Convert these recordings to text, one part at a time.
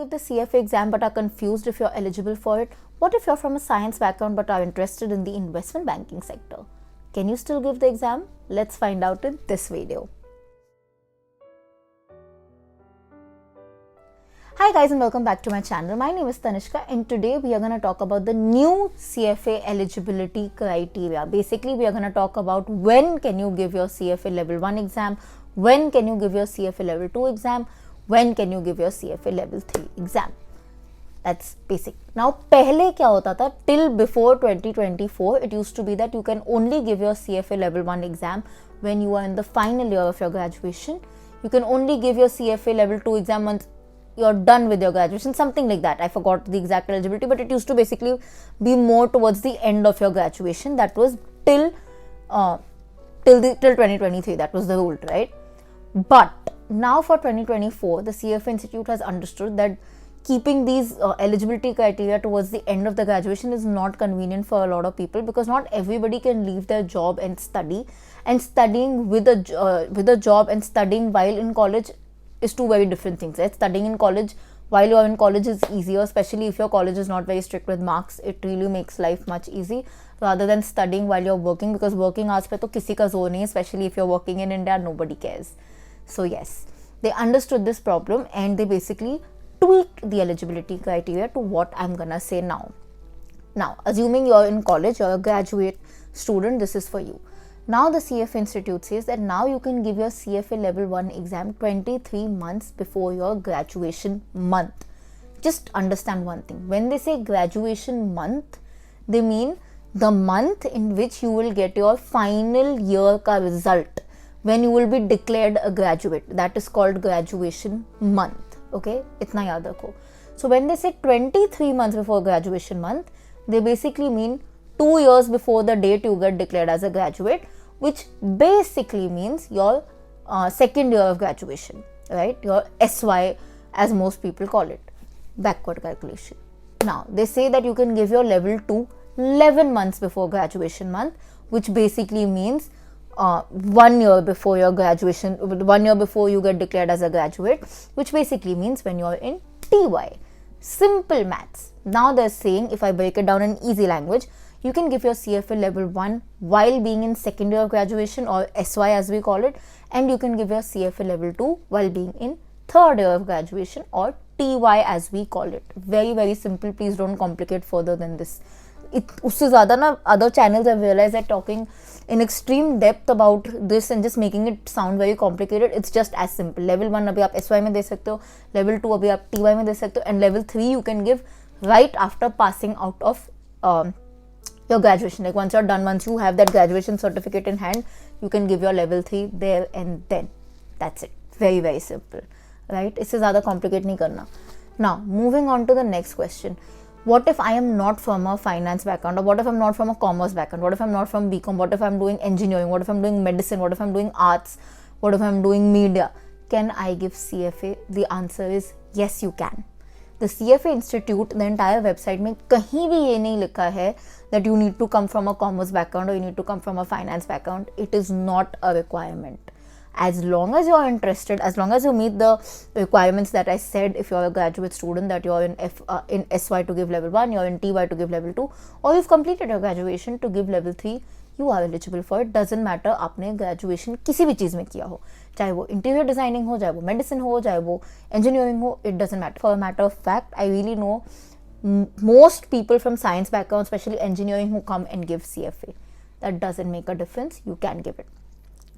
give the CFA exam but are confused if you're eligible for it? What if you're from a science background but are interested in the investment banking sector? Can you still give the exam? Let's find out in this video. Hi guys and welcome back to my channel. My name is Tanishka and today we are going to talk about the new CFA eligibility criteria. Basically, we are going to talk about when can you give your CFA level 1 exam, when can you give your CFA level 2 exam, when can you give your CFA level 3 exam. That's basic. Now, pehle kya hota tha? Till before 2024, it used to be that you can only give your CFA level 1 exam when you are in the final year of your graduation. You can only give your CFA level 2 exam once you're done with your graduation, something like that. I forgot the exact eligibility, but it used to basically be more towards the end of your graduation. That was till 2023. That was the rule, right? But now for 2024, the CFA Institute has understood that keeping these eligibility criteria towards the end of the graduation is not convenient for a lot of people, because not everybody can leave their job and study, and studying with a job and studying while in college is two very different things, right? Studying in college while you are in college is easier, especially if your college is not very strict with marks. It really makes life much easy rather than studying while you're working, because working hours pe to kisi ka zoor nahi, especially if you're working in India, nobody cares. So yes, they understood this problem and they basically tweaked the eligibility criteria to what I'm gonna say now. Now, assuming you're in college, you're a graduate student, this is for you. Now the CFA Institute says that now you can give your CFA level 1 exam 23 months before your graduation month. Just understand one thing. When they say graduation month, they mean the month in which you will get your final year ka result, when you will be declared a graduate. That is called graduation month. Okay, itna yaad rakho. So when they say 23 months before graduation month, they basically mean 2 years before the date you get declared as a graduate, which basically means your second year of graduation, right? Your SY, as most people call it, backward calculation. Now, they say that you can give your level 2 11 months before graduation month, which basically means 1 year before your graduation, 1 year before you get declared as a graduate, which basically means when you're in TY. Simple maths. Now they're saying, if I break it down in easy language, you can give your CFA level 1 while being in second year of graduation, or SY as we call it, and you can give your CFA level 2 while being in third year of graduation, or TY as we call it. Very, very simple. Please don't complicate further than this. Usse zyada na other channels have realized that talking in extreme depth about this and just making it sound very complicated. It's just as simple. Level 1 abhi aap SY mein de sakte ho, level 2 abhi aap TY mein de sakte ho, and level 3 you can give right after passing out of your graduation. Like once you're done, once you have that graduation certificate in hand, you can give your level 3 there and then. That's it. Very, very simple, right? Isse zyada complicate nahi karna. Now, moving on to the next question. What if I am not from a finance background, or what if I'm not from a commerce background? What if I'm not from BCom? What if I'm doing engineering? What if I'm doing medicine? What if I'm doing arts? What if I'm doing media? Can I give CFA? The answer is yes, you can. The CFA Institute, the entire website में कहीं भी ये नहीं लिखा है that you need to come from a commerce background or you need to come from a finance background. It is not a requirement. As long as you are interested, as long as you meet the requirements that I said, if you are a graduate student, that you are in SY to give level 1, you are in TY to give level 2, or you've completed your graduation to give level 3, you are eligible for it. Doesn't matter आपने graduation किसी भी चीज़ में किया हो, चाहे वो interior designing हो, चाहे वो medicine हो, चाहे वो engineering हो, it doesn't matter. For a matter of fact, I really know most people from science background, especially engineering, who come and give CFA. That doesn't make a difference. You can give it.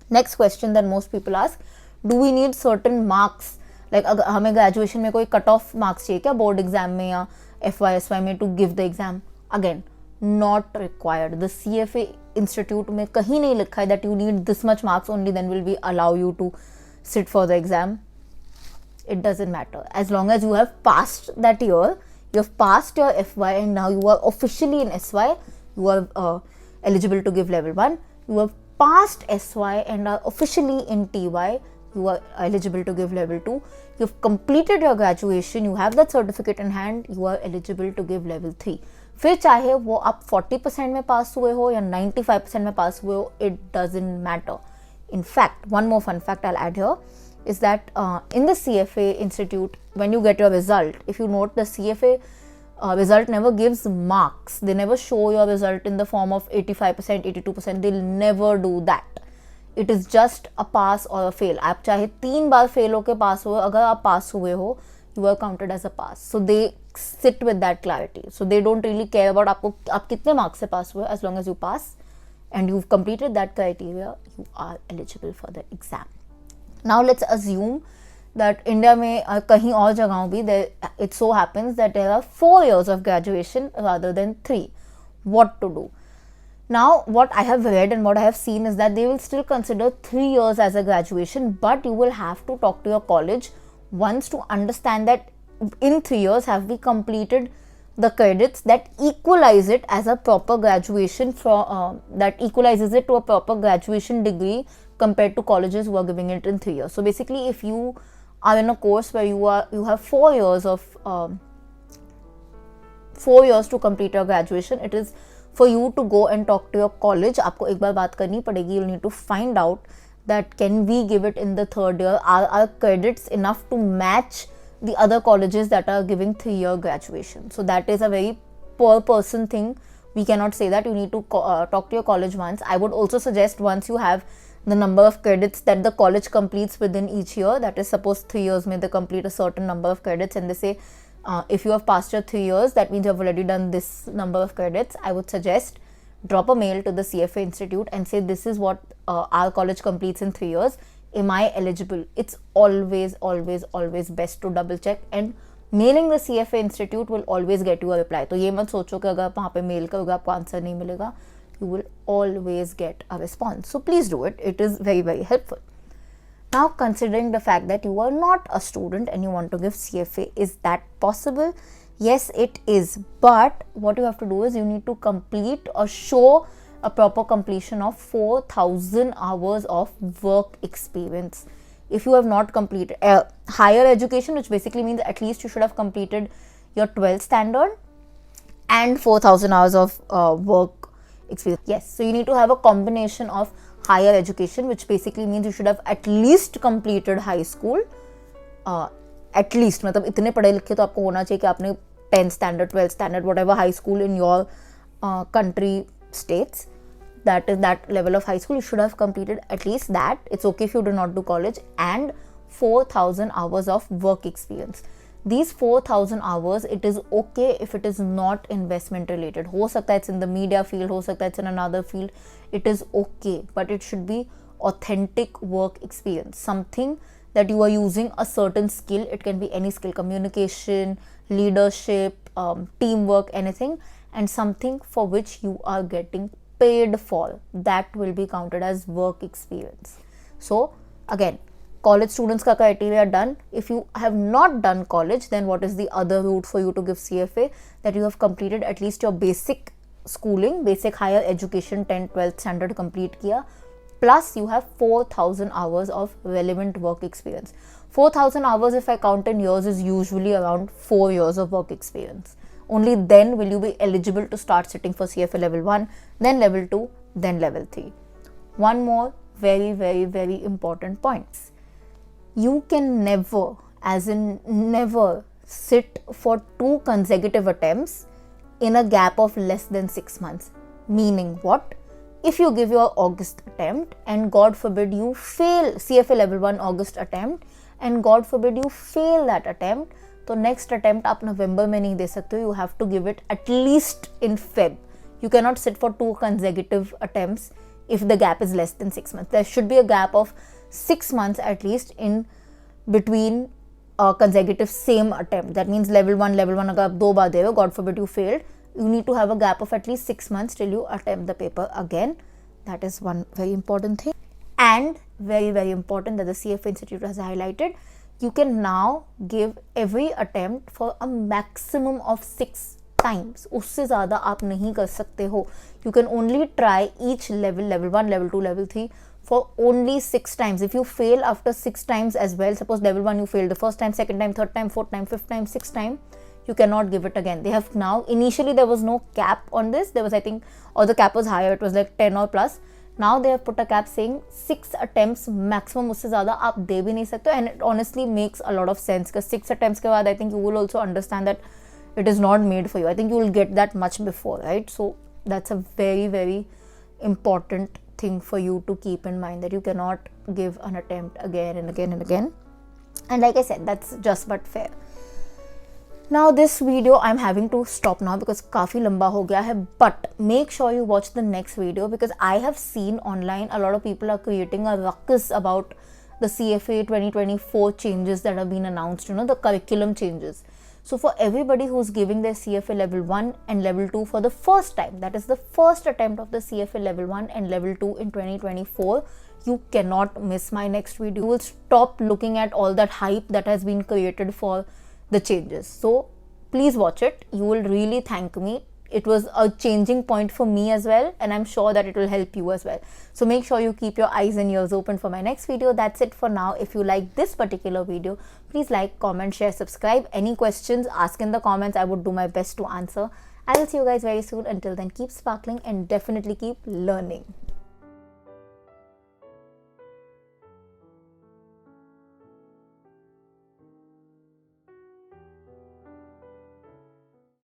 Next question that most people ask, do we need certain marks? Like अगर हमें graduation में कोई cut off marks चाहिए क्या board exam में या FY, SY में to give the exam? Again, not required. The CFA Institute में कहीं नहीं लिखा है that you need this much marks only, then will we allow you to sit for the exam. It doesn't matter. As long as you have passed that year, you have passed your FY and now you are officially in SY, you are eligible to give level 1. You have passed SY and are officially in TY, you are eligible to give level 2. You've completed your graduation, you have that certificate in hand, you are eligible to give level 3. फिर चाहे वो आप 40% में पास हुए हो या 95% में पास हुए हो, it doesn't matter. In fact, one more fun fact I'll add here. is that in the CFA institute, when you get your result, if you note, the CFA result never gives marks. They never show your result in the form of 85%, 82%. They'll never do that. It is just a pass or a fail. आप चाहे 3 बार fail होके पास हो, अगर आप पास हुए हो, you are counted as a pass. So they sit with that clarity. So they don't really care about आप कितने मार्क्स से पास हुए. As long as you pass and you've completed that criteria, you are eligible for the exam. Now let's assume that India में कहीं और जगहों भी it so happens that there are 4 years of graduation rather than 3. What to do? Now, what I have read and what I have seen is that they will still consider 3 years as a graduation, but you will have to talk to your college once to understand that in 3 years have we completed the credits that equalize it as a proper graduation that equalizes it to a proper graduation degree compared to colleges who are giving it in 3 years. So basically, if you are in a course where you have 4 years of 4 years to complete your graduation, it is for you to go and talk to your college. आपको एक बार बात करनी पड़ेगी. You need to find out that can we give it in the 3rd year? Are our credits enough to match the other colleges that are giving 3-year graduation? So that is a very per person thing. We cannot say that. You need to talk to your college once. I would also suggest, once you have the number of credits that the college completes within each year, that is, suppose 3 years may they complete a certain number of credits, and they say if you have passed your 3 years, that means you have already done this number of credits. I would suggest drop a mail to the CFA institute and say, this is what our college completes in 3 years. Am I eligible? It's always, always, always best to double check, and mailing the CFA institute will always get you a reply. तो ये मत सोचो कि अगर आप वहाँ पे mail करोगे आपको आंसर नहीं मिलेगा. You will always get a response. So please do it. It is very, very helpful. Now, considering the fact that you are not a student and you want to give CFA, is that possible? Yes, it is. But what you have to do is you need to complete or show a proper completion of 4,000 hours of work experience. If you have not completed higher education, which basically means at least you should have completed your 12th standard and 4,000 hours of work experience. Yes, so you need to have a combination of higher education, which basically means you should have at least completed high school. At least, मतलब इतने पढ़े लिखे तो आपको होना चाहिए कि आपने 10th standard, 12th standard, whatever high school in your country states, that is that level of high school, you should have completed at least that. It's okay if you do not do college, and 4,000 hours of work experience. These 4,000 hours, it is okay if it is not investment related. हो सकता है it's in the media field, हो सकता है it's in another field. It is okay, but it should be authentic work experience. Something that you are using a certain skill. It can be any skill: communication, leadership, teamwork, anything, and something for which you are getting paid for. That will be counted as work experience. So again, college students ka criteria done. If you have not done college, then what is the other route for you to give CFA? That you have completed at least your basic schooling, basic higher education, 10th, 12th standard complete kiya, plus you have 4,000 hours of relevant work experience. 4,000 hours, if I count in years, is usually around 4 years of work experience. Only then will you be eligible to start sitting for CFA level 1, then level 2, then level 3. One more very, very, very important point. You can never, as in never, sit for 2 consecutive attempts in a gap of less than 6 months. Meaning what? If you give your August attempt and God forbid you fail CFA level 1 August attempt, and God forbid you fail that attempt, तो next attempt आप November में नहीं दे सकते. You have to give it at least in Feb. You cannot sit for 2 consecutive attempts if the gap is less than 6 months. There should be a gap of 6 months at least in between consecutive same attempt. That means level 1 अगर आप 2 बार दे रहे हो, God forbid you failed, you need to have a gap of at least 6 months till you attempt the paper again. That is one very important thing. And very, very important that the CFA Institute has highlighted, you can now give every attempt for a maximum of 6 times. उससे ज़्यादा आप नहीं कर सकते हो. You can only try each level, level 1, level 2, level 3 for only 6 times. If you fail after 6 times as well, suppose level 1 you failed the first time, second time, third time, fourth time, fifth time, sixth time, you cannot give it again. They have now, initially there was no cap on this. There was, I think, or the cap was higher, it was like 10 or plus. Now they have put a cap saying 6 attempts maximum, उससे ज़्यादा आप दे भी नहीं सकते. And it honestly makes a lot of sense because 6 attempts के बाद I think you will also understand that it is not made for you. I think you will get that much before, right? So that's a very, very important thing for you to keep in mind, that you cannot give an attempt again and again and again. And like I said, that's just but fair. Now this video I'm having to stop now because काफ़ी लंबा हो गया है, but make sure you watch the next video because I have seen online a lot of people are creating a ruckus about the CFA 2024 changes that have been announced, you know, the curriculum changes. So for everybody who's giving their CFA level 1 and level 2 for the first time, that is the first attempt of the CFA level 1 and level 2 in 2024, you cannot miss my next video. You will stop looking at all that hype that has been created for the changes. So please watch it. You will really thank me. It was a changing point for me as well, and I'm sure that it will help you as well. So make sure you keep your eyes and ears open for my next video. That's it for now. If you like this particular video, please like, comment, share, subscribe. Any questions, ask in the comments. I would do my best to answer. I will see you guys very soon. Until then, keep sparkling and definitely keep learning.